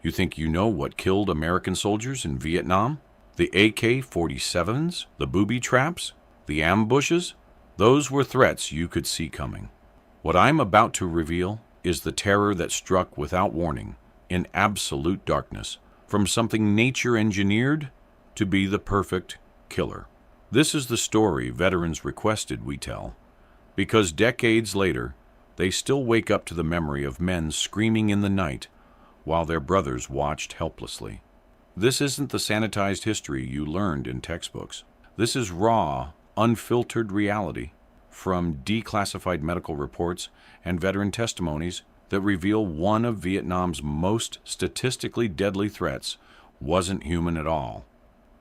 You think you know what killed American soldiers in Vietnam? The AK-47s, the booby traps, the ambushes? Those were threats you could see coming. What I'm about to reveal is the terror that struck without warning, in absolute darkness, from something nature engineered to be the perfect killer. This is the story veterans requested we tell, because decades later, they still wake up to the memory of men screaming in the night while their brothers watched helplessly. This isn't the sanitized history you learned in textbooks. This is raw, unfiltered reality from declassified medical reports and veteran testimonies that reveal one of Vietnam's most statistically deadly threats wasn't human at all.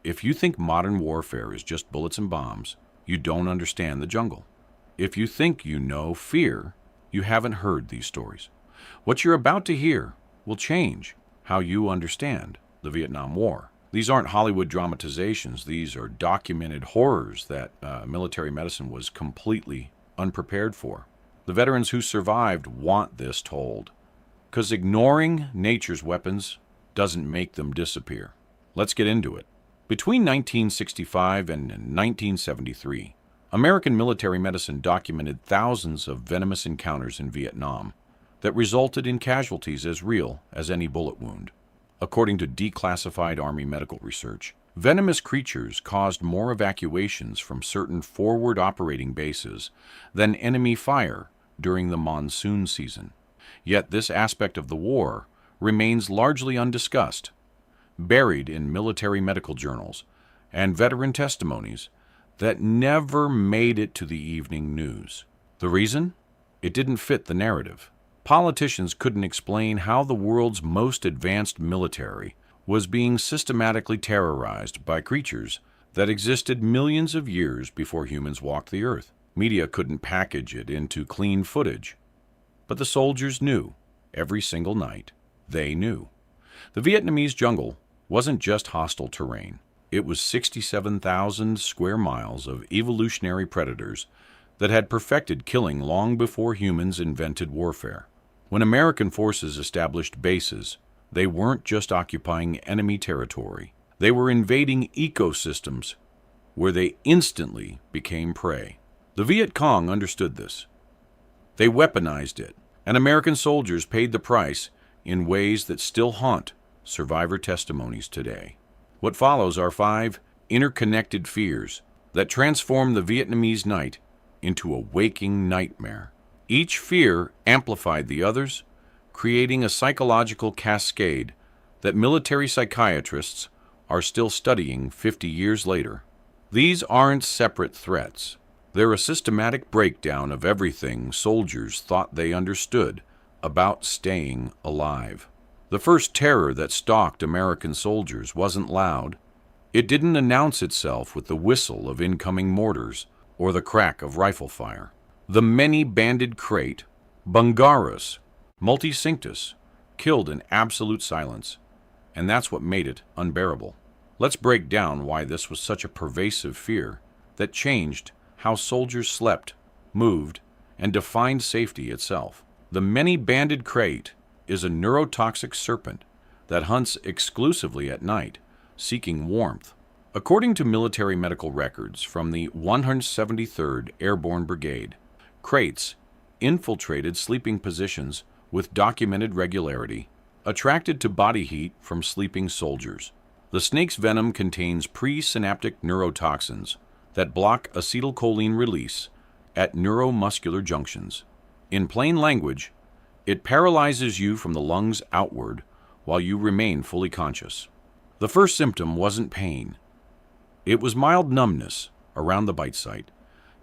If you think modern warfare is just bullets and bombs, you don't understand the jungle. If you think you know fear, you haven't heard these stories. What you're about to hear will change how you understand the Vietnam War. These aren't Hollywood dramatizations. These are documented horrors that military medicine was completely unprepared for. The veterans who survived want this told, because ignoring nature's weapons doesn't make them disappear. Let's get into it. Between 1965 and 1973, American military medicine documented thousands of venomous encounters in Vietnam that resulted in casualties as real as any bullet wound. According to declassified Army medical research, venomous creatures caused more evacuations from certain forward operating bases than enemy fire during the monsoon season. Yet this aspect of the war remains largely undiscussed, buried in military medical journals and veteran testimonies that never made it to the evening news. The reason? It didn't fit the narrative. Politicians couldn't explain how the world's most advanced military was being systematically terrorized by creatures that existed millions of years before humans walked the earth. Media couldn't package it into clean footage. But the soldiers knew. Every single night, they knew. The Vietnamese jungle wasn't just hostile terrain. It was 67,000 square miles of evolutionary predators that had perfected killing long before humans invented warfare. When American forces established bases, they weren't just occupying enemy territory. They were invading ecosystems where they instantly became prey. The Viet Cong understood this. They weaponized it, and American soldiers paid the price in ways that still haunt survivor testimonies today. What follows are 5 interconnected fears that transform the Vietnamese night into a waking nightmare. Each fear amplified the others, creating a psychological cascade that military psychiatrists are still studying 50 years later. These aren't separate threats. They're a systematic breakdown of everything soldiers thought they understood about staying alive. The first terror that stalked American soldiers wasn't loud. It didn't announce itself with the whistle of incoming mortars or the crack of rifle fire. The many-banded krait, Bungarus, multicinctus, killed in absolute silence, and that's what made it unbearable. Let's break down why this was such a pervasive fear that changed how soldiers slept, moved, and defined safety itself. The many-banded krait is a neurotoxic serpent that hunts exclusively at night, seeking warmth. According to military medical records from the 173rd Airborne Brigade, kraits infiltrated sleeping positions with documented regularity, attracted to body heat from sleeping soldiers. The snake's venom contains presynaptic neurotoxins that block acetylcholine release at neuromuscular junctions. In plain language, it paralyzes you from the lungs outward while you remain fully conscious. The first symptom wasn't pain. It was mild numbness around the bite site,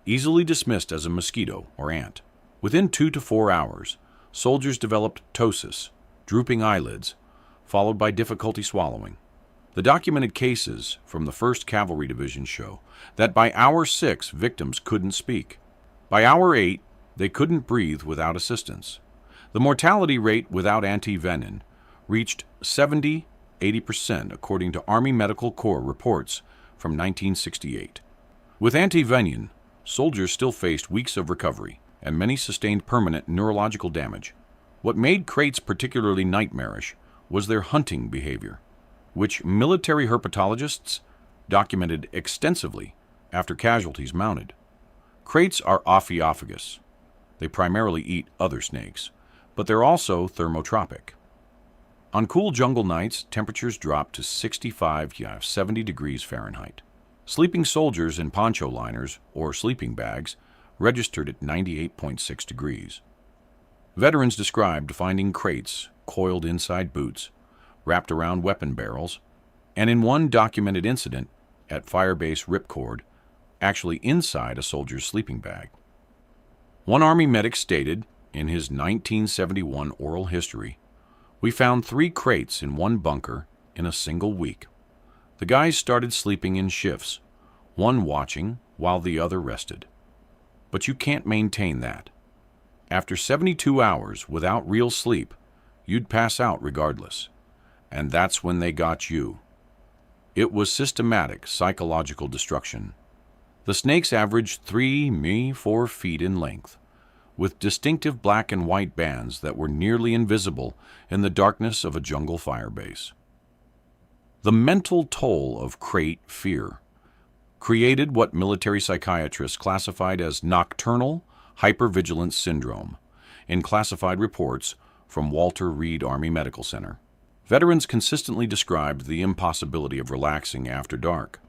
easily dismissed as a mosquito or ant. Within 2 to 4 hours, soldiers developed ptosis, drooping eyelids, followed by difficulty swallowing. The documented cases from the 1st Cavalry Division show that by hour 6, victims couldn't speak. By hour 8, they couldn't breathe without assistance. The mortality rate without anti-venin reached 70–80% according to Army Medical Corps reports from 1968. With anti-venin, soldiers still faced weeks of recovery, and many sustained permanent neurological damage. What made kraits particularly nightmarish was their hunting behavior, which military herpetologists documented extensively after casualties mounted. Kraits are ophiophagus. They primarily eat other snakes, but they're also thermotropic. On cool jungle nights, temperatures drop to 65 to 70 degrees Fahrenheit. Sleeping soldiers in poncho liners or sleeping bags registered at 98.6 degrees. Veterans described finding kraits coiled inside boots, wrapped around weapon barrels, and in one documented incident at Firebase Ripcord, actually inside a soldier's sleeping bag. One Army medic stated in his 1971 oral history, "We found 3 kraits in one bunker in a single week. The guys started sleeping in shifts, one watching while the other rested. But you can't maintain that. After 72 hours without real sleep, you'd pass out regardless. And that's when they got you." It was systematic psychological destruction. The snakes averaged 3–4 feet in length, with distinctive black and white bands that were nearly invisible in the darkness of a jungle firebase. The mental toll of krait fear created what military psychiatrists classified as nocturnal hypervigilance syndrome in classified reports from Walter Reed Army Medical Center. Veterans consistently described the impossibility of relaxing after dark.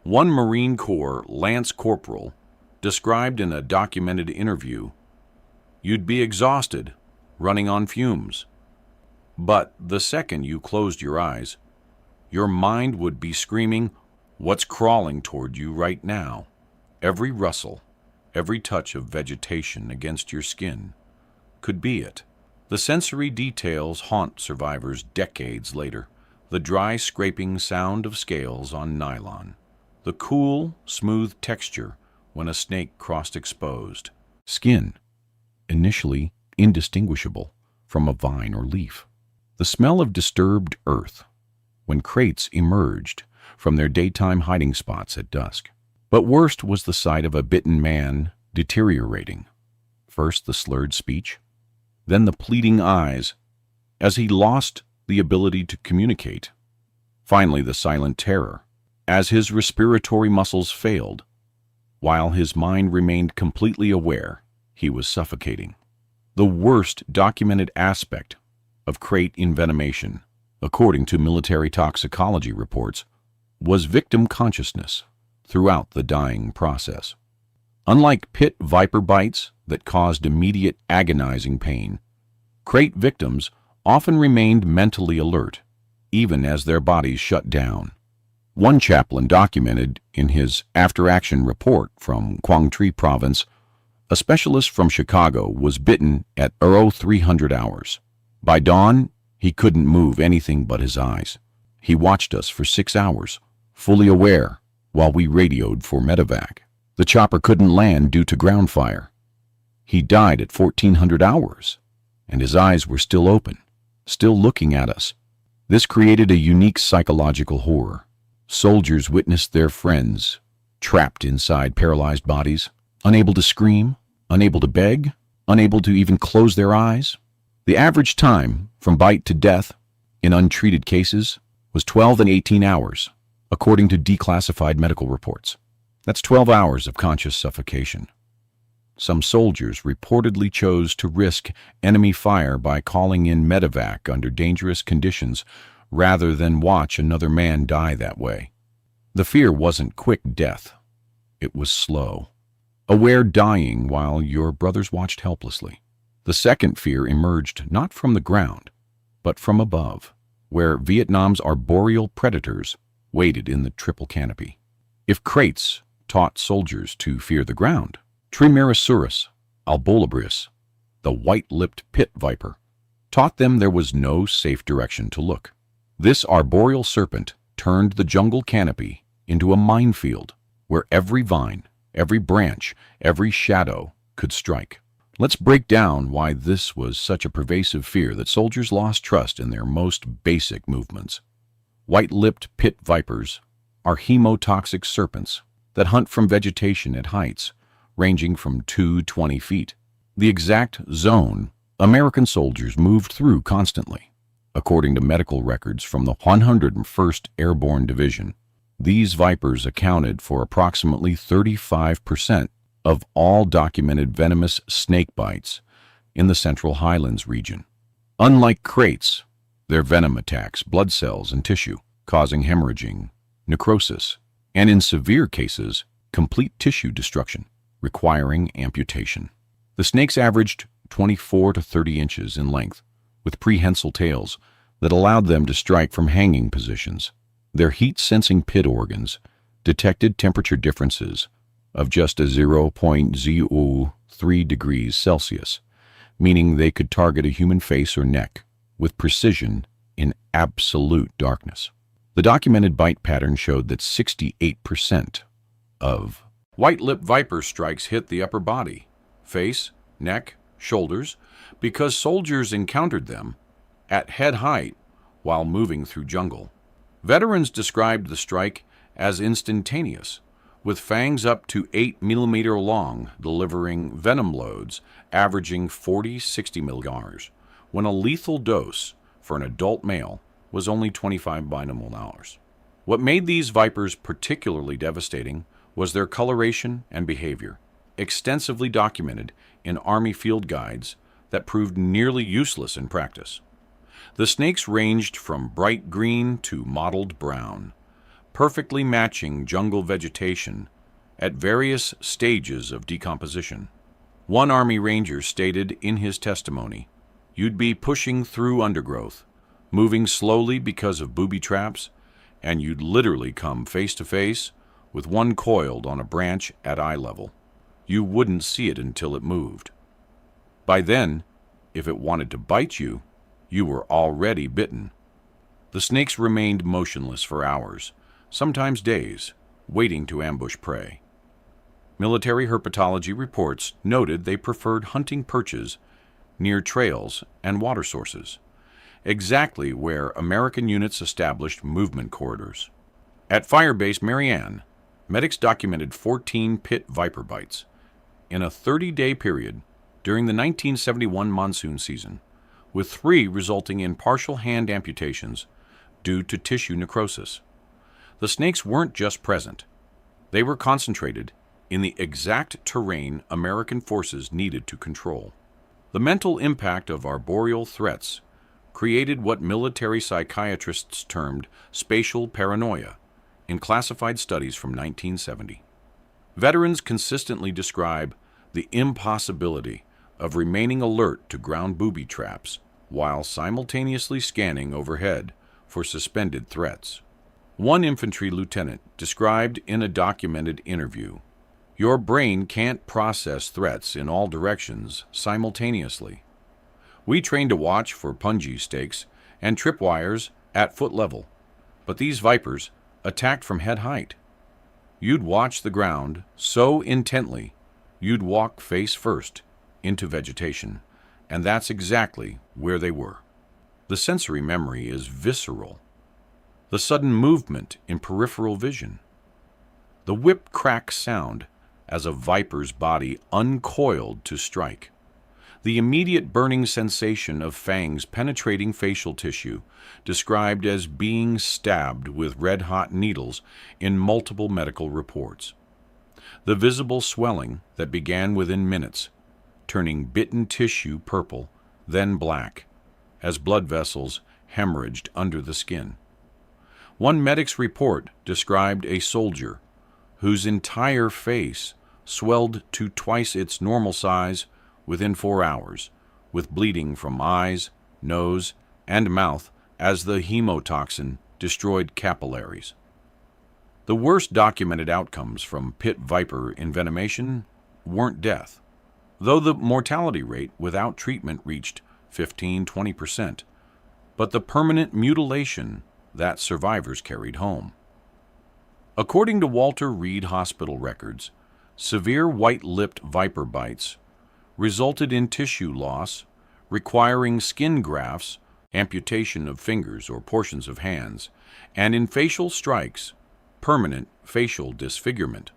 One Marine Corps Lance Corporal described in a documented interview, "You'd be exhausted, running on fumes. But the second you closed your eyes, your mind would be screaming, 'What's crawling toward you right now?' Every rustle, every touch of vegetation against your skin could be it." The sensory details haunt survivors decades later. The dry scraping sound of scales on nylon. The cool, smooth texture when a snake crossed exposed. Skin, initially indistinguishable from a vine or leaf. The smell of disturbed earth when kraits emerged from their daytime hiding spots at dusk. But worst was the sight of a bitten man deteriorating. First the slurred speech, then the pleading eyes as he lost the ability to communicate. Finally the silent terror as his respiratory muscles failed. While his mind remained completely aware, he was suffocating. The worst documented aspect of krait envenomation, according to military toxicology reports, was victim consciousness throughout the dying process. Unlike pit viper bites that caused immediate agonizing pain, krait victims often remained mentally alert, even as their bodies shut down. One chaplain documented in his after-action report from Quang Tri Province, a specialist from Chicago was bitten at 300 hours. By dawn, he couldn't move anything but his eyes. He watched us for 6 hours, fully aware, while we radioed for medevac. The chopper couldn't land due to ground fire. He died at 1400 hours, and his eyes were still open, still looking at us. This created a unique psychological horror. Soldiers witnessed their friends trapped inside paralyzed bodies, unable to scream, unable to beg, unable to even close their eyes. The average time from bite to death in untreated cases was 12 and 18 hours, according to declassified medical reports. That's 12 hours of conscious suffocation. Some soldiers reportedly chose to risk enemy fire by calling in medevac under dangerous conditions rather than watch another man die that way. The fear wasn't quick death. It was slow, aware dying while your brothers watched helplessly. The second fear emerged not from the ground, but from above, where Vietnam's arboreal predators waited in the triple canopy. If kraits taught soldiers to fear the ground, Trimeresurus albolabris, the white-lipped pit viper, taught them there was no safe direction to look. This arboreal serpent turned the jungle canopy into a minefield where every vine, every branch, every shadow could strike. Let's break down why this was such a pervasive fear that soldiers lost trust in their most basic movements. White-lipped pit vipers are hemotoxic serpents that hunt from vegetation at heights ranging from 2 to 20 feet, the exact zone American soldiers moved through constantly. According to medical records from the 101st Airborne Division, these vipers accounted for approximately 35% of all documented venomous snake bites in the Central Highlands region. Unlike kraits, their venom attacks blood cells and tissue, causing hemorrhaging, necrosis, and in severe cases, complete tissue destruction, requiring amputation. The snakes averaged 24 to 30 inches in length, with prehensile tails that allowed them to strike from hanging positions. Their heat-sensing pit organs detected temperature differences of just a 0.03 degrees Celsius, meaning they could target a human face or neck with precision in absolute darkness. The documented bite pattern showed that 68% of white-lipped viper strikes hit the upper body, face, neck, shoulders, because soldiers encountered them at head height while moving through jungle. Veterans described the strike as instantaneous, with fangs up to 8 millimeter long, delivering venom loads averaging 40-60 milliliters, when a lethal dose for an adult male was only 25 binomolar. What made these vipers particularly devastating was their coloration and behavior, extensively documented in Army field guides that proved nearly useless in practice. The snakes ranged from bright green to mottled brown, perfectly matching jungle vegetation at various stages of decomposition. One Army Ranger stated in his testimony, "You'd be pushing through undergrowth, moving slowly because of booby traps, and you'd literally come face to face with one coiled on a branch at eye level. You wouldn't see it until it moved. By then, if it wanted to bite you, you were already bitten." The snakes remained motionless for hours, sometimes days, waiting to ambush prey. Military herpetology reports noted they preferred hunting perches near trails and water sources, exactly where American units established movement corridors. At Firebase Malayan, medics documented 14 pit viper bites in a 30-day period during the 1971 monsoon season, with 3 resulting in partial hand amputations due to tissue necrosis. The snakes weren't just present. They were concentrated in the exact terrain American forces needed to control. The mental impact of arboreal threats created what military psychiatrists termed spatial paranoia in classified studies from 1970. Veterans consistently describe the impossibility of remaining alert to ground booby traps while simultaneously scanning overhead for suspended threats. One infantry lieutenant described in a documented interview, "Your brain can't process threats in all directions simultaneously. We train to watch for punji stakes and tripwires at foot level, but these vipers attacked from head height. You'd watch the ground so intently, you'd walk face first into vegetation, and that's exactly where they were." The sensory memory is visceral. The sudden movement in peripheral vision. The whip-crack sound as a viper's body uncoiled to strike. The immediate burning sensation of fangs penetrating facial tissue, described as being stabbed with red-hot needles in multiple medical reports. The visible swelling that began within minutes, turning bitten tissue purple, then black, as blood vessels hemorrhaged under the skin. One medic's report described a soldier whose entire face swelled to twice its normal size within 4 hours, with bleeding from eyes, nose, and mouth as the hemotoxin destroyed capillaries. The worst documented outcomes from pit viper envenomation weren't death, though the mortality rate without treatment reached 15–20%, but the permanent mutilation that survivors carried home. According to Walter Reed Hospital records, severe white-lipped viper bites resulted in tissue loss, requiring skin grafts, amputation of fingers or portions of hands, and in facial strikes, permanent facial disfigurement.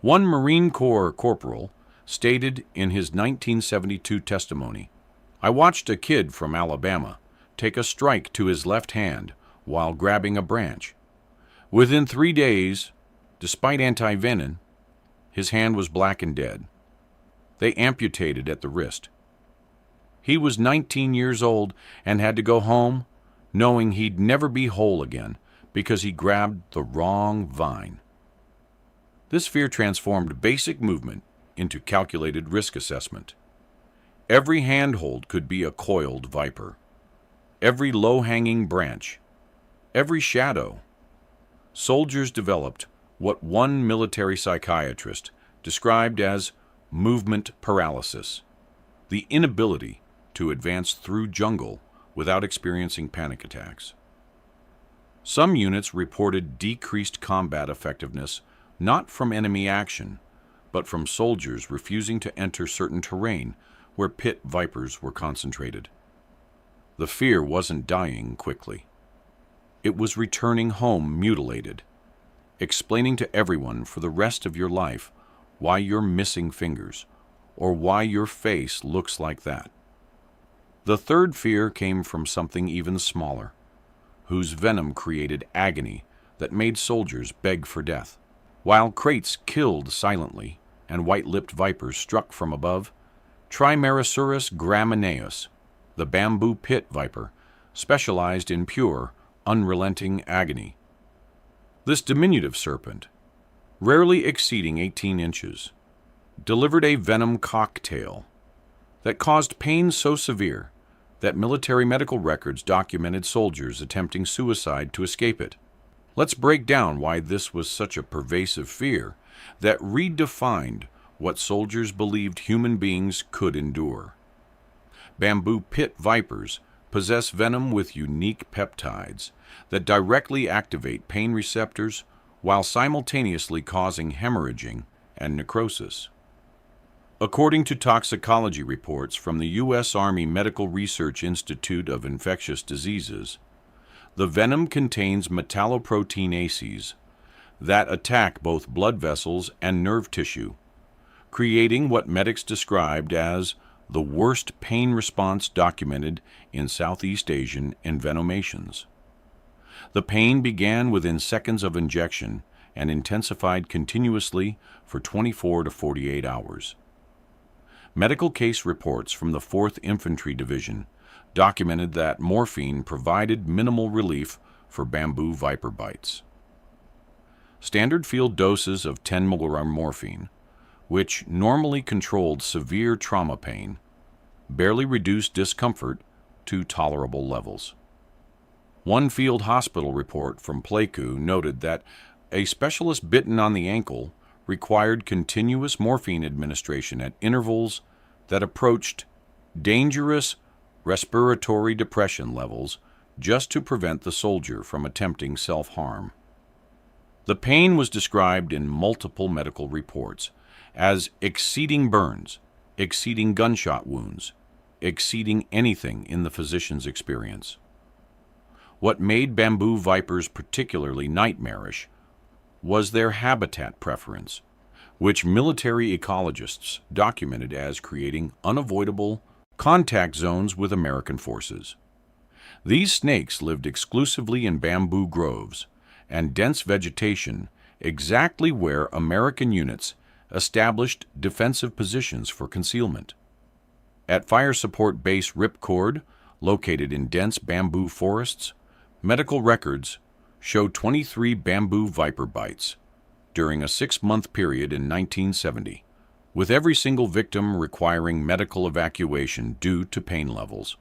One Marine Corps corporal stated in his 1972 testimony, "I watched a kid from Alabama take a strike to his left hand while grabbing a branch. Within 3 days, despite anti-venom, his hand was black and dead. They amputated at the wrist. He was 19 years old and had to go home knowing he'd never be whole again because he grabbed the wrong vine. This fear transformed basic movement into calculated risk assessment. Every handhold could be a coiled viper. Every low-hanging branch, every shadow. Soldiers developed what one military psychiatrist described as movement paralysis, the inability to advance through jungle without experiencing panic attacks. Some units reported decreased combat effectiveness not from enemy action, but from soldiers refusing to enter certain terrain where pit vipers were concentrated. The fear wasn't dying quickly. It was returning home mutilated, explaining to everyone for the rest of your life why you're missing fingers or why your face looks like that. The third fear came from something even smaller, whose venom created agony that made soldiers beg for death. While kraits killed silently and white-lipped vipers struck from above, Trimeresurus gramineus, the bamboo pit viper, specialized in pure, unrelenting agony. This diminutive serpent, rarely exceeding 18 inches, delivered a venom cocktail that caused pain so severe that military medical records documented soldiers attempting suicide to escape it. Let's break down why this was such a pervasive fear that redefined what soldiers believed human beings could endure. Bamboo pit vipers possess venom with unique peptides that directly activate pain receptors while simultaneously causing hemorrhaging and necrosis. According to toxicology reports from the U.S. Army Medical Research Institute of Infectious Diseases, the venom contains metalloproteinases that attack both blood vessels and nerve tissue, creating what medics described as the worst pain response documented in Southeast Asian envenomations. The pain began within seconds of injection and intensified continuously for 24 to 48 hours. Medical case reports from the 4th Infantry Division documented that morphine provided minimal relief for bamboo viper bites. Standard field doses of 10 mg morphine, which normally controlled severe trauma pain, barely reduced discomfort to tolerable levels. One field hospital report from Pleiku noted that a specialist bitten on the ankle required continuous morphine administration at intervals that approached dangerous respiratory depression levels just to prevent the soldier from attempting self-harm. The pain was described in multiple medical reports as exceeding burns, exceeding gunshot wounds, exceeding anything in the physician's experience. What made bamboo vipers particularly nightmarish was their habitat preference, which military ecologists documented as creating unavoidable contact zones with American forces. These snakes lived exclusively in bamboo groves and dense vegetation, exactly where American units established defensive positions for concealment. At Fire Support Base Ripcord, located in dense bamboo forests, medical records showed 23 bamboo viper bites during a 6-month period in 1970, with every single victim requiring medical evacuation due to pain levels.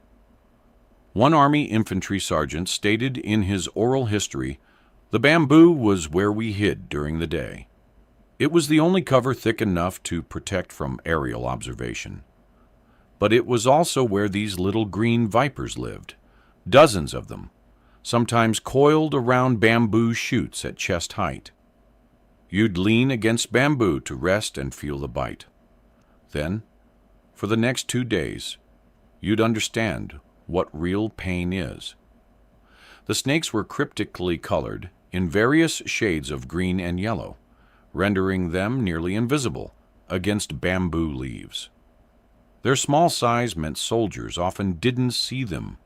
One Army infantry sergeant stated in his oral history, "The bamboo was where we hid during the day. It was the only cover thick enough to protect from aerial observation. But it was also where these little green vipers lived, dozens of them, sometimes coiled around bamboo shoots at chest height. You'd lean against bamboo to rest and feel the bite. Then, for the next 2 days, you'd understand what real pain is." The snakes were cryptically colored in various shades of green and yellow, rendering them nearly invisible against bamboo leaves. Their small size meant soldiers often didn't see them.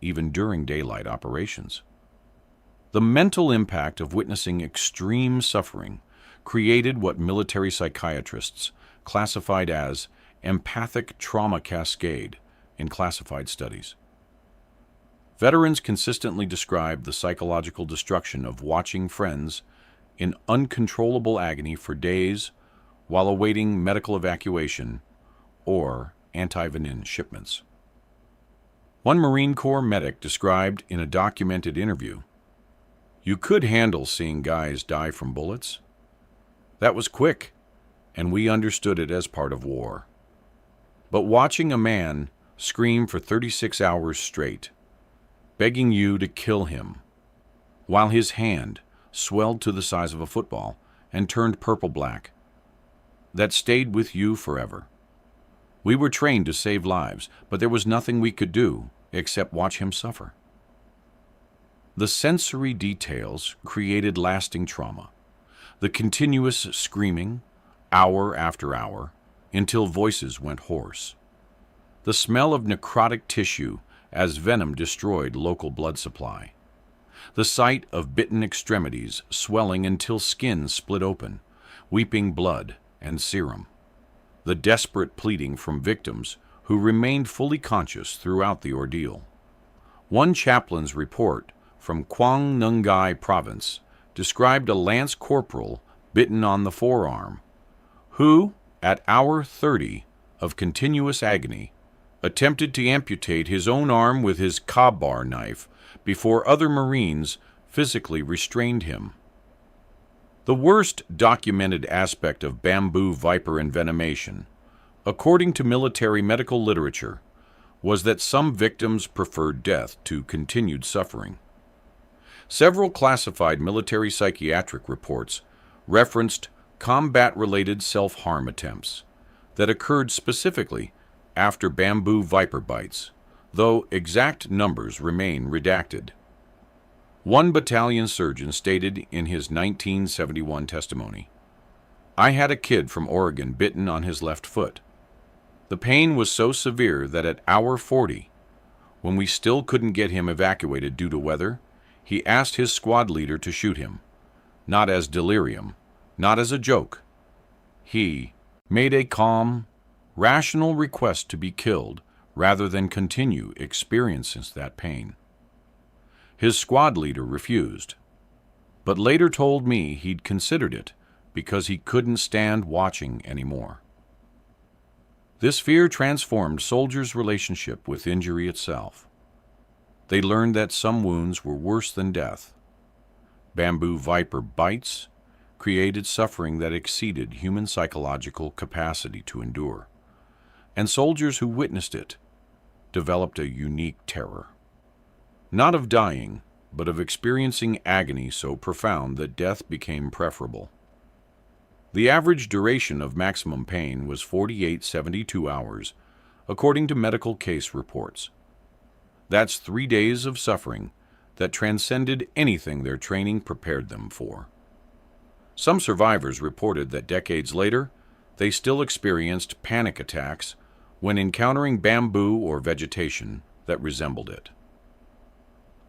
even during daylight operations. The mental impact of witnessing extreme suffering created what military psychiatrists classified as empathic trauma cascade in classified studies. Veterans consistently described the psychological destruction of watching friends in uncontrollable agony for days while awaiting medical evacuation or anti-venin shipments. One Marine Corps medic described in a documented interview, "You could handle seeing guys die from bullets. That was quick, and we understood it as part of war. But watching a man scream for 36 hours straight, begging you to kill him, while his hand swelled to the size of a football and turned purple-black, that stayed with you forever. We were trained to save lives, but there was nothing we could do except watch him suffer." The sensory details created lasting trauma. The continuous screaming, hour after hour, until voices went hoarse. The smell of necrotic tissue as venom destroyed local blood supply. The sight of bitten extremities swelling until skin split open, weeping blood and serum. The desperate pleading from victims who remained fully conscious throughout the ordeal. One chaplain's report from Quang Nung Ngai province described a lance corporal bitten on the forearm, who, at hour 30 of continuous agony, attempted to amputate his own arm with his cobra knife before other Marines physically restrained him. The worst documented aspect of bamboo viper envenomation, according to military medical literature, was that some victims preferred death to continued suffering. Several classified military psychiatric reports referenced combat-related self-harm attempts that occurred specifically after bamboo viper bites, though exact numbers remain redacted. One battalion surgeon stated in his 1971 testimony, "I had a kid from Oregon bitten on his left foot. The pain was so severe that at hour 40, when we still couldn't get him evacuated due to weather, he asked his squad leader to shoot him, not as delirium, not as a joke. He made a calm, rational request to be killed rather than continue experiencing that pain. His squad leader refused, but later told me he'd considered it because he couldn't stand watching anymore." This fear transformed soldiers' relationship with injury itself. They learned that some wounds were worse than death. Bamboo viper bites created suffering that exceeded human psychological capacity to endure, and soldiers who witnessed it developed a unique terror. Not of dying, but of experiencing agony so profound that death became preferable. The average duration of maximum pain was 48-72 hours, according to medical case reports. That's 3 days of suffering that transcended anything their training prepared them for. Some survivors reported that decades later, they still experienced panic attacks when encountering bamboo or vegetation that resembled it.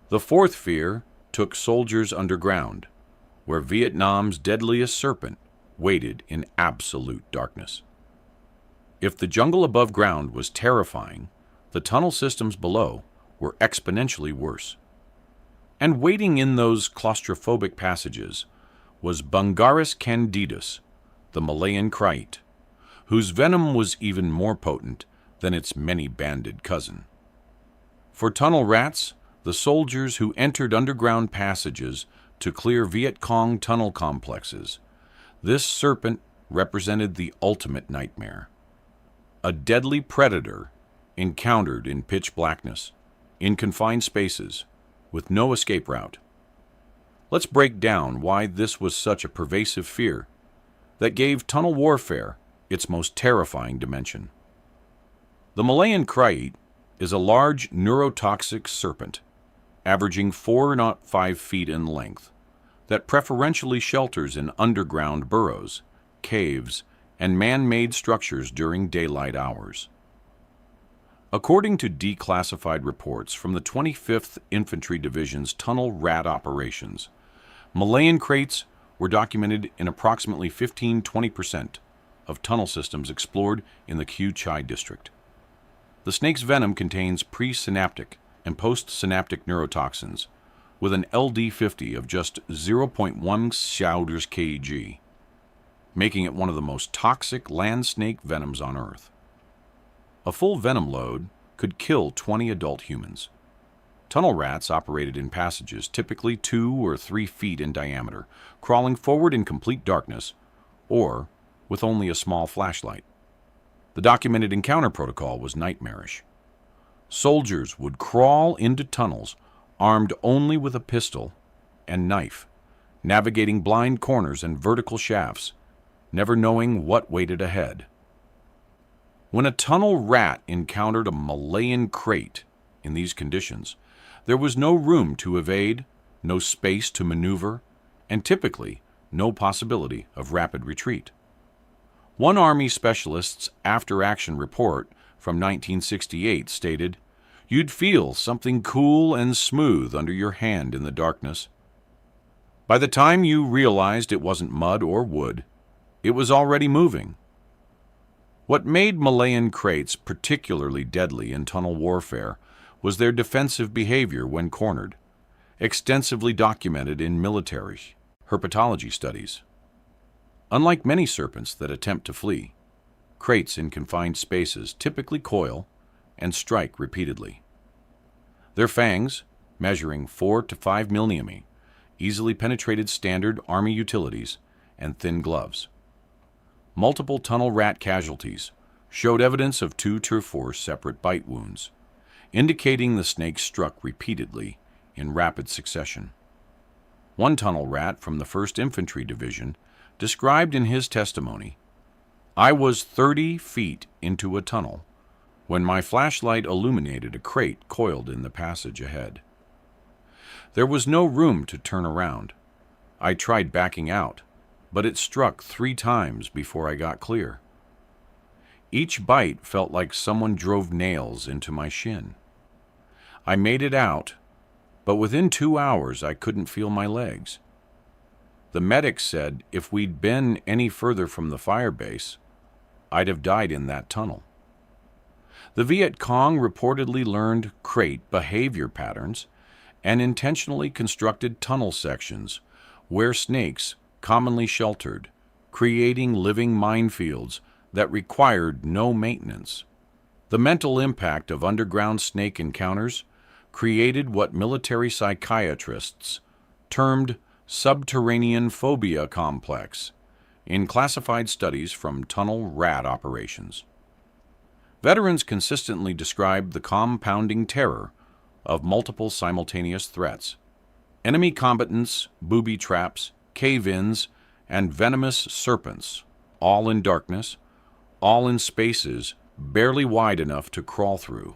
The fourth fear took soldiers underground, where Vietnam's deadliest serpent waited in absolute darkness. If the jungle above ground was terrifying, the tunnel systems below were exponentially worse. And waiting in those claustrophobic passages was Bungarus candidus, the Malayan krait, whose venom was even more potent than its many-banded cousin. For tunnel rats, the soldiers who entered underground passages to clear Viet Cong tunnel complexes, this serpent represented the ultimate nightmare. A deadly predator encountered in pitch blackness, in confined spaces, with no escape route. Let's break down why this was such a pervasive fear that gave tunnel warfare its most terrifying dimension. The Malayan krait is a large neurotoxic serpent, averaging 4.5 feet in length, that preferentially shelters in underground burrows, caves, and man-made structures during daylight hours. According to declassified reports from the 25th Infantry Division's tunnel rat operations, Malayan kraits were documented in approximately 15–20% of tunnel systems explored in the Kyu Chai district. The snake's venom contains presynaptic and postsynaptic neurotoxins with an LD50 of just 0.1 kg, making it one of the most toxic land snake venoms on Earth. A full venom load could kill 20 adult humans. Tunnel rats operated in passages typically 2 or 3 feet in diameter, crawling forward in complete darkness or with only a small flashlight. The documented encounter protocol was nightmarish. Soldiers would crawl into tunnels armed only with a pistol and knife, navigating blind corners and vertical shafts, never knowing what waited ahead. When a tunnel rat encountered a Malayan krait in these conditions, there was no room to evade, no space to maneuver, and typically no possibility of rapid retreat. One Army specialist's after-action report from 1968 stated, "You'd feel something cool and smooth under your hand in the darkness. By the time you realized it wasn't mud or wood, it was already moving." What made Malayan kraits particularly deadly in tunnel warfare was their defensive behavior when cornered, extensively documented in military herpetology studies. Unlike many serpents that attempt to flee, kraits in confined spaces typically coil and strike repeatedly. Their fangs, measuring 4 to 5 mm, easily penetrated standard Army utilities and thin gloves. Multiple tunnel rat casualties showed evidence of 2 to 4 separate bite wounds, indicating the snake struck repeatedly in rapid succession. One tunnel rat from the 1st Infantry Division described in his testimony, "I was 30 feet into a tunnel when my flashlight illuminated a krait coiled in the passage ahead. There was no room to turn around. I tried backing out, but it struck 3 times before I got clear. Each bite felt like someone drove nails into my shin. I made it out, but within 2 hours I couldn't feel my legs. The medic said if we'd been any further from the fire base, I'd have died in that tunnel." The Viet Cong reportedly learned krait behavior patterns and intentionally constructed tunnel sections where snakes commonly sheltered, creating living minefields that required no maintenance. The mental impact of underground snake encounters created what military psychiatrists termed subterranean phobia complex in classified studies from tunnel rat operations. Veterans consistently described the compounding terror of multiple simultaneous threats: enemy combatants, booby traps, cave-ins, and venomous serpents, all in darkness, all in spaces barely wide enough to crawl through.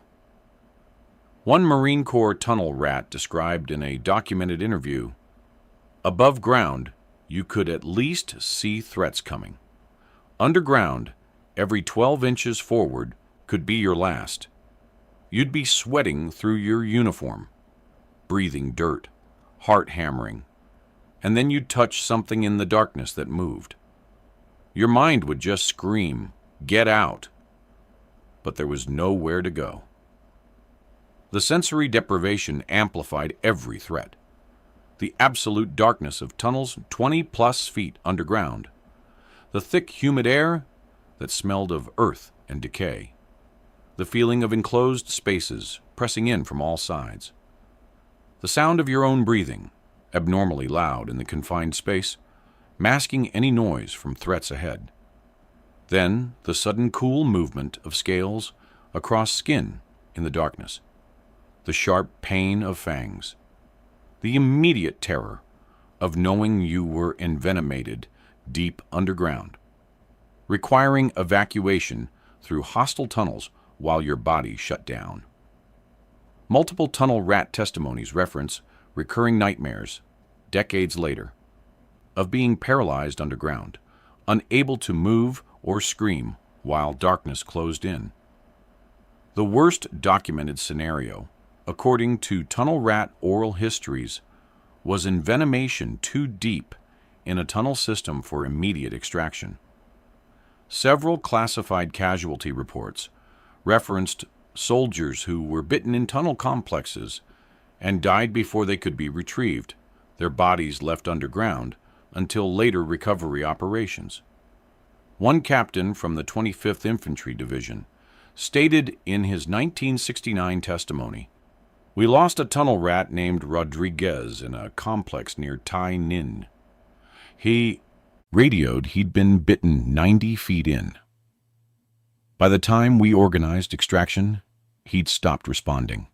One Marine Corps tunnel rat described in a documented interview, "Above ground, you could at least see threats coming. Underground, every 12 inches forward could be your last. You'd be sweating through your uniform, breathing dirt, heart hammering, and then you'd touch something in the darkness that moved. Your mind would just scream, 'Get out!' But there was nowhere to go." The sensory deprivation amplified every threat. The absolute darkness of tunnels 20+ feet underground. The thick, humid air that smelled of earth and decay. The feeling of enclosed spaces pressing in from all sides. The sound of your own breathing, abnormally loud in the confined space, masking any noise from threats ahead. Then the sudden cool movement of scales across skin in the darkness. The sharp pain of fangs. The immediate terror of knowing you were envenomated deep underground, requiring evacuation through hostile tunnels while your body shut down. Multiple tunnel rat testimonies reference recurring nightmares, decades later, of being paralyzed underground, unable to move or scream while darkness closed in. The worst documented scenario, according to tunnel rat oral histories, was envenomation too deep in a tunnel system for immediate extraction. Several classified casualty reports referenced soldiers who were bitten in tunnel complexes and died before they could be retrieved, their bodies left underground until later recovery operations. One captain from the 25th Infantry Division stated in his 1969 testimony, "We lost a tunnel rat named Rodriguez in a complex near Tai Ninh. He radioed he'd been bitten 90 feet in. By the time we organized extraction, he'd stopped responding.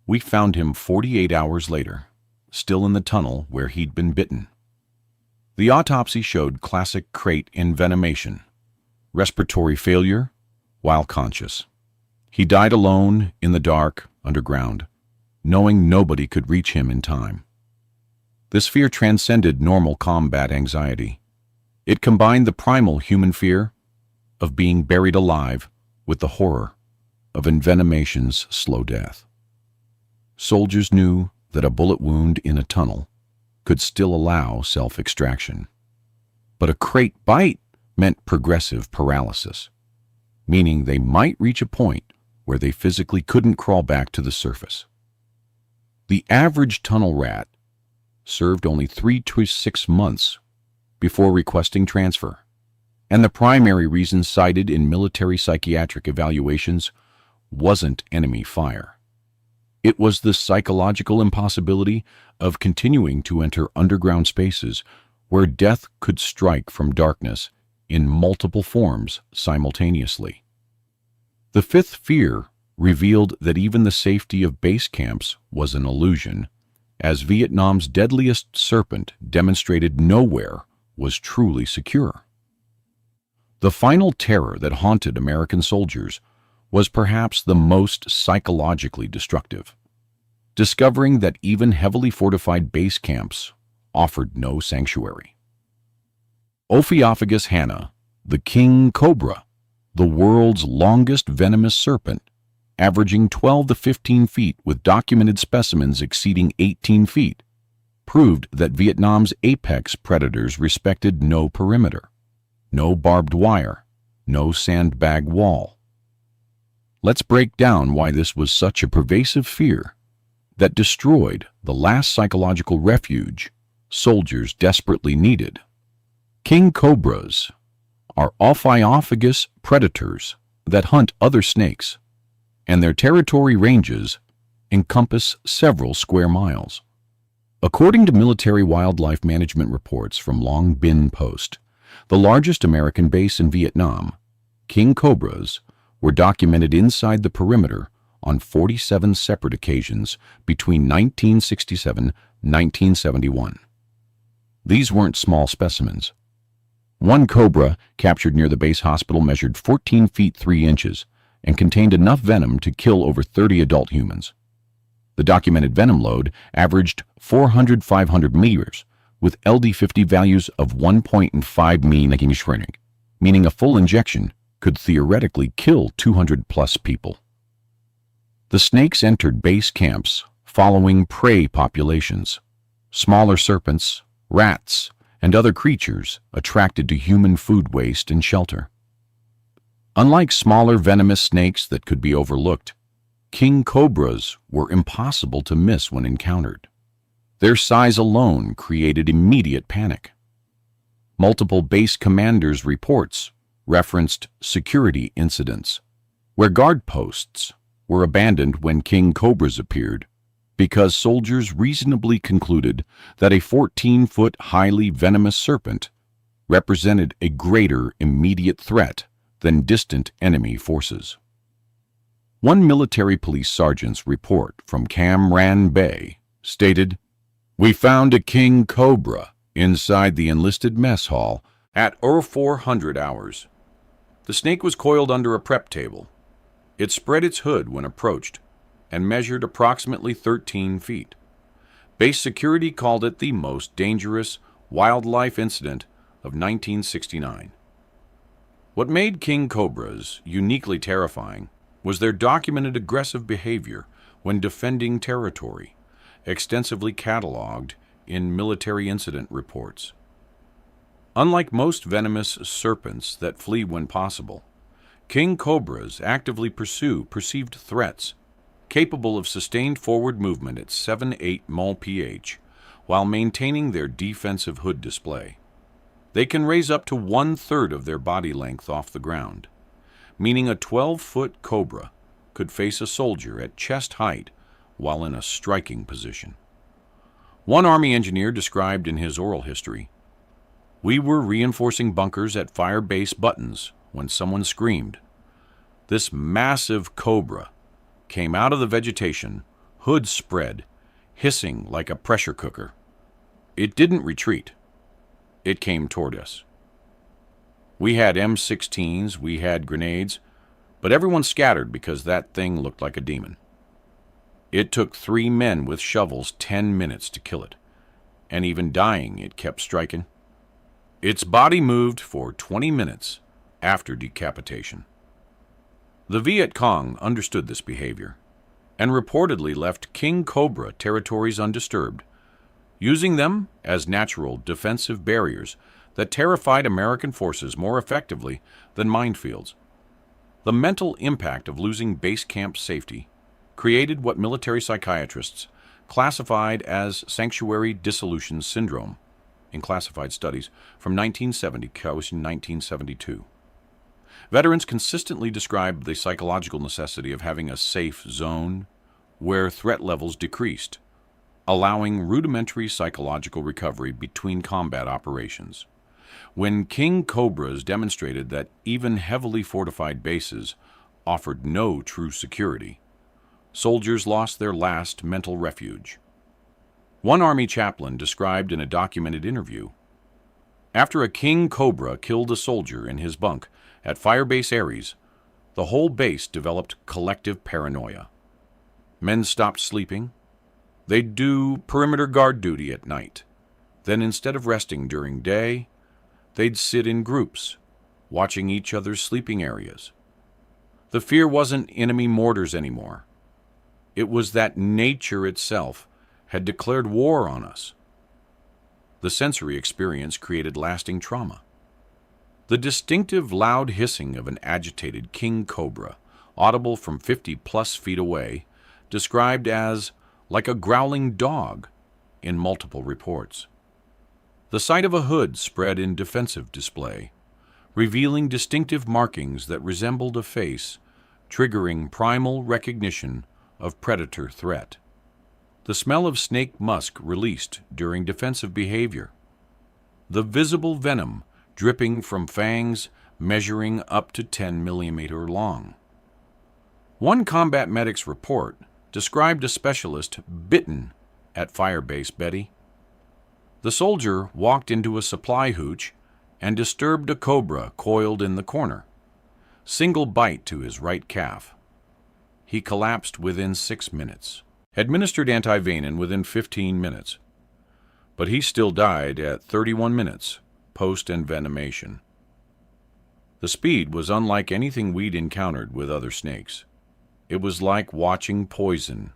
We found him 48 hours later, still in the tunnel where he'd been bitten." The autopsy showed classic krait envenomation, respiratory failure while conscious. He died alone in the dark, underground, knowing nobody could reach him in time. This fear transcended normal combat anxiety. It combined the primal human fear of being buried alive with the horror of envenomation's slow death. Soldiers knew that a bullet wound in a tunnel could still allow self-extraction. But a krait bite meant progressive paralysis, meaning they might reach a point where they physically couldn't crawl back to the surface. The average tunnel rat served only 3 to 6 months before requesting transfer, and the primary reason cited in military psychiatric evaluations wasn't enemy fire. It was the psychological impossibility of continuing to enter underground spaces where death could strike from darkness in multiple forms simultaneously. The fifth fear revealed that even the safety of base camps was an illusion, as Vietnam's deadliest serpent demonstrated nowhere was truly secure. The final terror that haunted American soldiers was perhaps the most psychologically destructive, discovering that even heavily fortified base camps offered no sanctuary. Ophiophagus hanna, the king cobra, the world's longest venomous serpent, averaging 12 to 15 feet with documented specimens exceeding 18 feet, proved that Vietnam's apex predators respected no perimeter, no barbed wire, no sandbag wall. Let's break down why this was such a pervasive fear that destroyed the last psychological refuge soldiers desperately needed. King cobras are ophiophagus predators that hunt other snakes, and their territory ranges encompass several square miles. According to military wildlife management reports from Long Binh Post, the largest American base in Vietnam, king cobras were documented inside the perimeter on 47 separate occasions between 1967 and 1971. These weren't small specimens. One cobra captured near the base hospital measured 14 feet 3 inches and contained enough venom to kill over 30 adult humans. The documented venom load averaged 400-500 meters, with LD50 values of 1.5 meaning a full injection could theoretically kill 200-plus people. The snakes entered base camps following prey populations, smaller serpents, rats, and other creatures attracted to human food waste and shelter. Unlike smaller venomous snakes that could be overlooked, king cobras were impossible to miss when encountered. Their size alone created immediate panic. Multiple base commanders' reports referenced security incidents, where guard posts were abandoned when king cobras appeared because soldiers reasonably concluded that a 14-foot highly venomous serpent represented a greater immediate threat than distant enemy forces. One military police sergeant's report from Cam Ranh Bay stated, "We found a king cobra inside the enlisted mess hall at 0400 hours. The snake was coiled under a prep table. It spread its hood when approached and measured approximately 13 feet. Base security called it the most dangerous wildlife incident of 1969. What made king cobras uniquely terrifying was their documented aggressive behavior when defending territory, extensively cataloged in military incident reports. Unlike most venomous serpents that flee when possible, king cobras actively pursue perceived threats, capable of sustained forward movement at 7-8 mol pH while maintaining their defensive hood display. They can raise up to 1/3 of their body length off the ground, meaning a 12-foot cobra could face a soldier at chest height while in a striking position. One Army engineer described in his oral history, "We were reinforcing bunkers at fire base buttons when someone screamed. This massive cobra came out of the vegetation, hood spread, hissing like a pressure cooker. It didn't retreat. It came toward us. We had M16s, we had grenades, but everyone scattered because that thing looked like a demon. It took 3 men with shovels 10 minutes to kill it, and even dying it kept striking. Its body moved for 20 minutes after decapitation." The Viet Cong understood this behavior and reportedly left king cobra territories undisturbed, using them as natural defensive barriers that terrified American forces more effectively than minefields. The mental impact of losing base camp safety created what military psychiatrists classified as sanctuary dissolution syndrome in classified studies from 1970 to 1972. Veterans consistently described the psychological necessity of having a safe zone where threat levels decreased, allowing rudimentary psychological recovery between combat operations. When king cobras demonstrated that even heavily fortified bases offered no true security, soldiers lost their last mental refuge. One Army chaplain described in a documented interview, "After a king cobra killed a soldier in his bunk at Firebase Aries, the whole base developed collective paranoia. Men stopped sleeping. They'd do perimeter guard duty at night. Then instead of resting during day, they'd sit in groups, watching each other's sleeping areas. The fear wasn't enemy mortars anymore. It was that nature itself had declared war on us." The sensory experience created lasting trauma. The distinctive loud hissing of an agitated king cobra, audible from 50+ feet away, described as like a growling dog in multiple reports. The sight of a hood spread in defensive display, revealing distinctive markings that resembled a face, triggering primal recognition of predator threat. The smell of snake musk released during defensive behavior. The visible venom dripping from fangs measuring up to 10 millimeter long. One combat medic's report described a specialist bitten at Firebase Betty. The soldier walked into a supply hooch and disturbed a cobra coiled in the corner. Single bite to his right calf. He collapsed within 6 minutes. Administered antivenin within 15 minutes. But he still died at 31 minutes post-envenomation. The speed was unlike anything we'd encountered with other snakes. It was like watching poison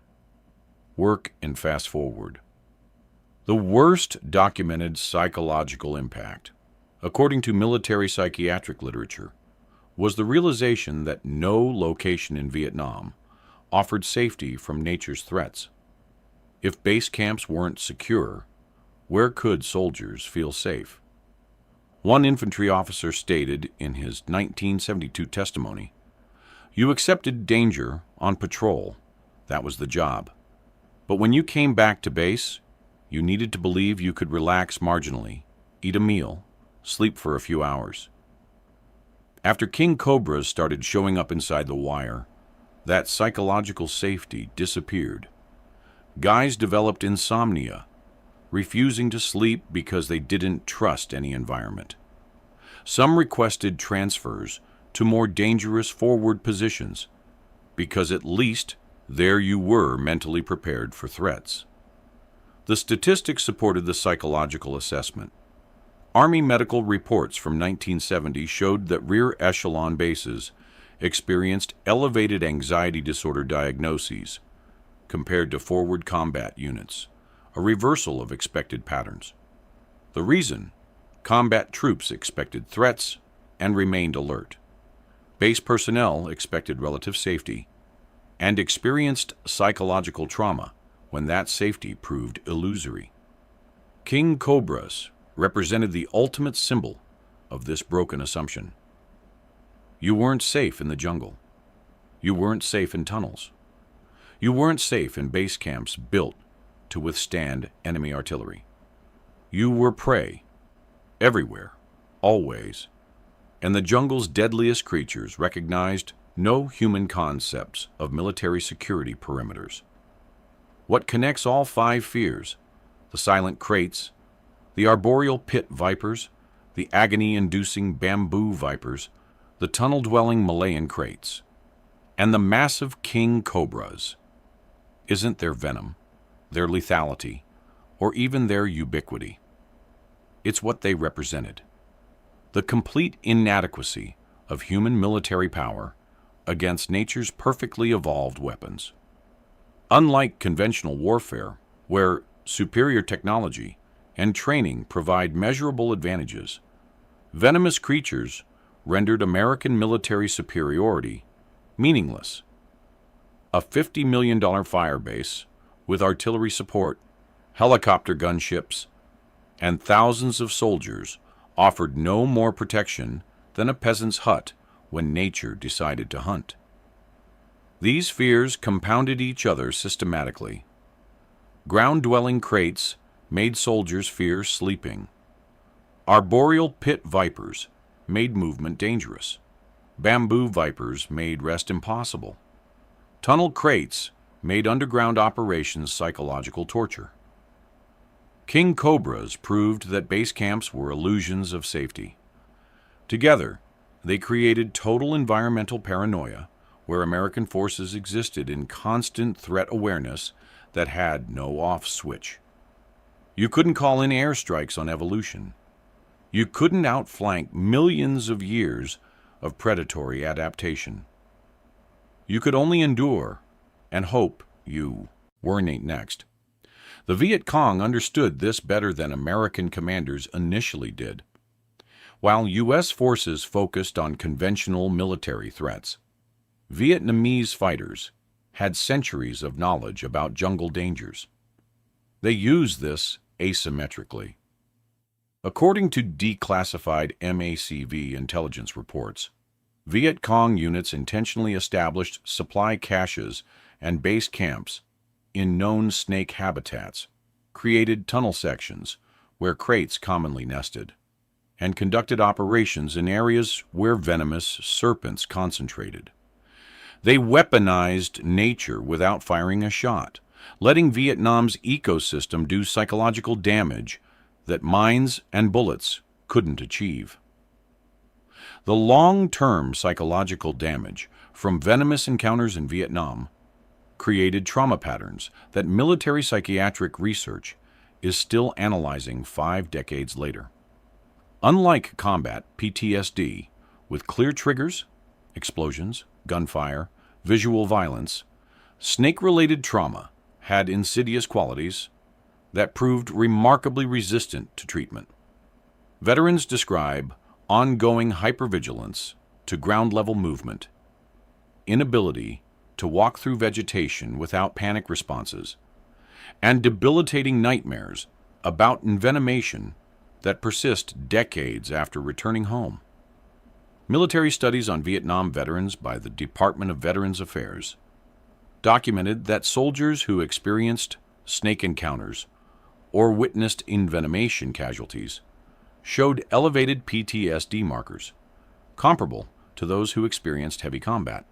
work and fast forward. The worst documented psychological impact, according to military psychiatric literature, was the realization that no location in Vietnam offered safety from nature's threats. If base camps weren't secure, where could soldiers feel safe? One infantry officer stated in his 1972 testimony, "You accepted danger on patrol. That was the job. But when you came back to base, you needed to believe you could relax marginally, eat a meal, sleep for a few hours." After king cobras started showing up inside the wire, that psychological safety disappeared. Guys developed insomnia, refusing to sleep because they didn't trust any environment. Some requested transfers to more dangerous forward positions, because at least there you were mentally prepared for threats. The statistics supported the psychological assessment. Army medical reports from 1970 showed that rear echelon bases experienced elevated anxiety disorder diagnoses compared to forward combat units, a reversal of expected patterns. The reason? Combat troops expected threats and remained alert. Base personnel expected relative safety and experienced psychological trauma when that safety proved illusory. King cobras represented the ultimate symbol of this broken assumption. You weren't safe in the jungle. You weren't safe in tunnels. You weren't safe in base camps built to withstand enemy artillery. You were prey, everywhere, always, and the jungle's deadliest creatures recognized no human concepts of military security perimeters. What connects all five fears, the silent kraits, the arboreal pit vipers, the agony-inducing bamboo vipers, the tunnel-dwelling Malayan kraits, and the massive king cobras, isn't their venom, their lethality, or even their ubiquity. It's what they represented: the complete inadequacy of human military power against nature's perfectly evolved weapons. Unlike conventional warfare, where superior technology and training provide measurable advantages, venomous creatures rendered American military superiority meaningless. A $50 million firebase with artillery support, helicopter gunships, and thousands of soldiers offered no more protection than a peasant's hut when nature decided to hunt. These fears compounded each other systematically. Ground-dwelling kraits made soldiers fear sleeping. Arboreal pit vipers made movement dangerous. Bamboo vipers made rest impossible. Tunnel kraits made underground operations psychological torture. King cobras proved that base camps were illusions of safety. Together, they created total environmental paranoia, where American forces existed in constant threat awareness that had no off switch. You couldn't call in airstrikes on evolution. You couldn't outflank millions of years of predatory adaptation. You could only endure and hope you weren't next. The Viet Cong understood this better than American commanders initially did. While U.S. forces focused on conventional military threats, Vietnamese fighters had centuries of knowledge about jungle dangers. They used this asymmetrically. According to declassified MACV intelligence reports, Viet Cong units intentionally established supply caches and base camps in known snake habitats, created tunnel sections where kraits commonly nested, and conducted operations in areas where venomous serpents concentrated. They weaponized nature without firing a shot, letting Vietnam's ecosystem do psychological damage that mines and bullets couldn't achieve. The long-term psychological damage from venomous encounters in Vietnam created trauma patterns that military psychiatric research is still analyzing 5 decades later. Unlike combat PTSD, with clear triggers, explosions, gunfire, visual violence, snake-related trauma had insidious qualities that proved remarkably resistant to treatment. Veterans describe ongoing hypervigilance to ground-level movement, inability to walk through vegetation without panic responses, and debilitating nightmares about envenomation that persist decades after returning home. Military studies on Vietnam veterans by the Department of Veterans Affairs documented that soldiers who experienced snake encounters or witnessed envenomation casualties showed elevated PTSD markers, comparable to those who experienced heavy combat.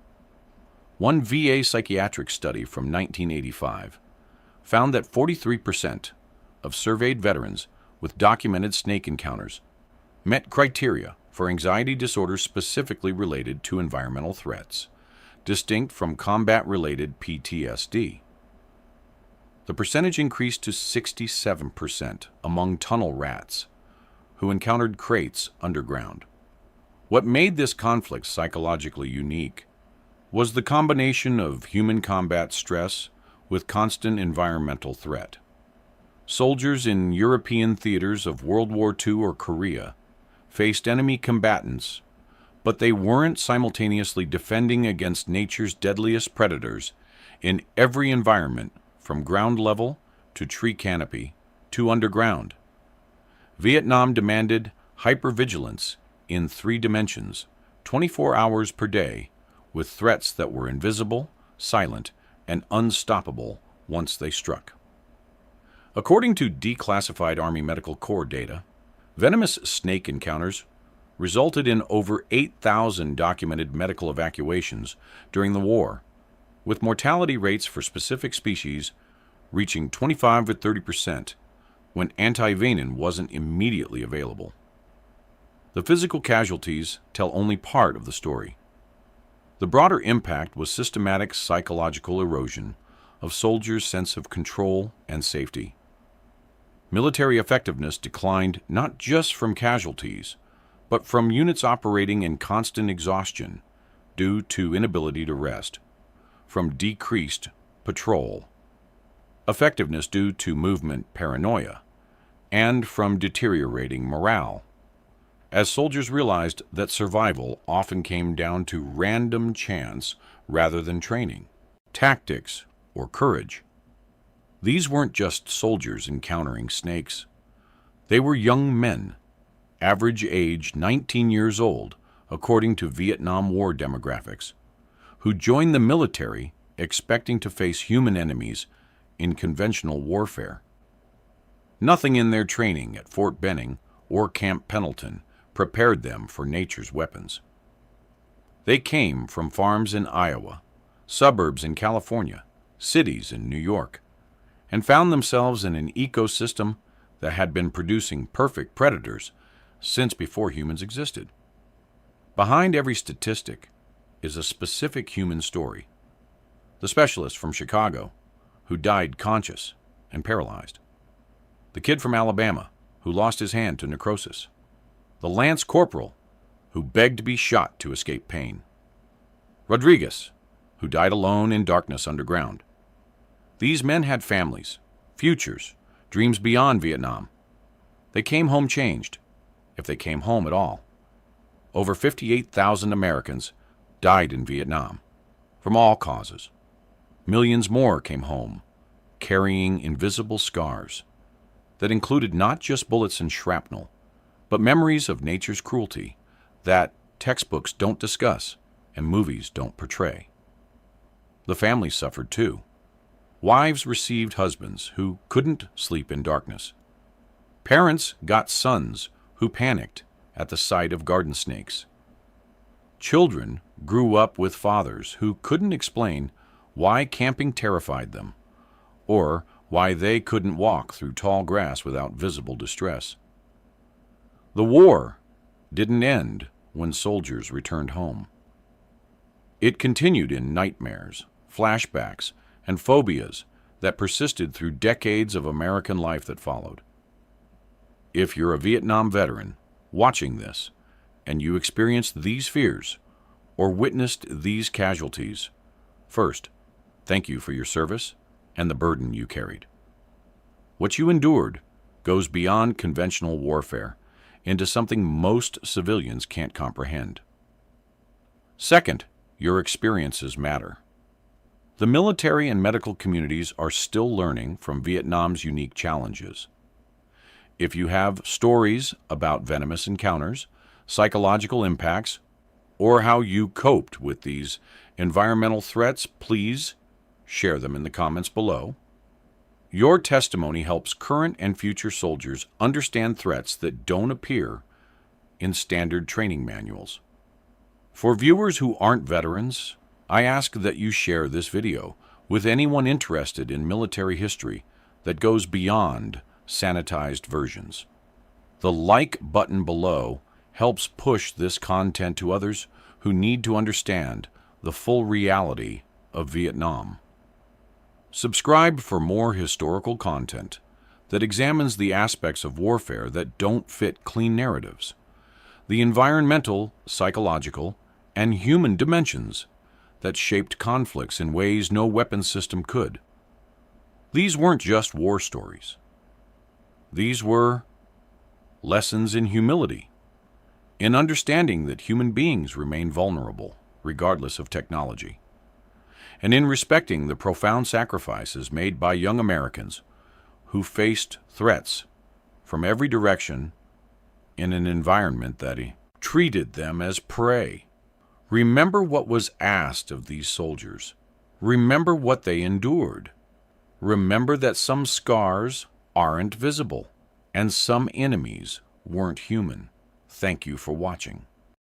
One VA psychiatric study from 1985 found that 43% of surveyed veterans with documented snake encounters met criteria for anxiety disorders specifically related to environmental threats, distinct from combat-related PTSD. The percentage increased to 67% among tunnel rats who encountered kraits underground. What made this conflict psychologically unique was the combination of human combat stress with constant environmental threat. Soldiers in European theaters of World War II or Korea faced enemy combatants, but they weren't simultaneously defending against nature's deadliest predators in every environment, from ground level to tree canopy to underground. Vietnam demanded hypervigilance in 3 dimensions, 24 hours per day, with threats that were invisible, silent, and unstoppable once they struck. According to declassified Army Medical Corps data, venomous snake encounters resulted in over 8,000 documented medical evacuations during the war, with mortality rates for specific species reaching 25 to 30% when anti-venin wasn't immediately available. The physical casualties tell only part of the story. The broader impact was systematic psychological erosion of soldiers' sense of control and safety. Military effectiveness declined not just from casualties, but from units operating in constant exhaustion due to inability to rest, from decreased patrol, effectiveness due to movement paranoia, and from deteriorating morale, as soldiers realized that survival often came down to random chance rather than training, tactics, or courage. These weren't just soldiers encountering snakes. They were young men, average age 19 years old, according to Vietnam War demographics, who joined the military expecting to face human enemies in conventional warfare. Nothing in their training at Fort Benning or Camp Pendleton prepared them for nature's weapons. They came from farms in Iowa, suburbs in California, cities in New York, and found themselves in an ecosystem that had been producing perfect predators since before humans existed. Behind every statistic is a specific human story. The specialist from Chicago, who died conscious and paralyzed. The kid from Alabama, who lost his hand to necrosis. The lance corporal, who begged to be shot to escape pain. Rodriguez, who died alone in darkness underground. These men had families, futures, dreams beyond Vietnam. They came home changed, if they came home at all. Over 58,000 Americans died in Vietnam, from all causes. Millions more came home, carrying invisible scars that included not just bullets and shrapnel, but memories of nature's cruelty that textbooks don't discuss and movies don't portray. The families suffered too. Wives received husbands who couldn't sleep in darkness. Parents got sons who panicked at the sight of garden snakes. Children grew up with fathers who couldn't explain why camping terrified them, or why they couldn't walk through tall grass without visible distress. The war didn't end when soldiers returned home. It continued in nightmares, flashbacks, and phobias that persisted through decades of American life that followed. If you're a Vietnam veteran watching this, and you experienced these fears or witnessed these casualties, first, thank you for your service and the burden you carried. What you endured goes beyond conventional warfare into something most civilians can't comprehend. Second, your experiences matter. The military and medical communities are still learning from Vietnam's unique challenges. If you have stories about venomous encounters, psychological impacts, or how you coped with these environmental threats, please share them in the comments below. Your testimony helps current and future soldiers understand threats that don't appear in standard training manuals. For viewers who aren't veterans, I ask that you share this video with anyone interested in military history that goes beyond sanitized versions. The like button below helps push this content to others who need to understand the full reality of Vietnam. Subscribe for more historical content that examines the aspects of warfare that don't fit clean narratives. the environmental, psychological, and human dimensions that shaped conflicts in ways no weapon system could. These weren't just war stories. These were lessons in humility, in understanding that human beings remain vulnerable, regardless of technology, and in respecting the profound sacrifices made by young Americans who faced threats from every direction in an environment that treated them as prey. Remember what was asked of these soldiers. Remember what they endured. Remember that some scars aren't visible, and some enemies weren't human. Thank you for watching.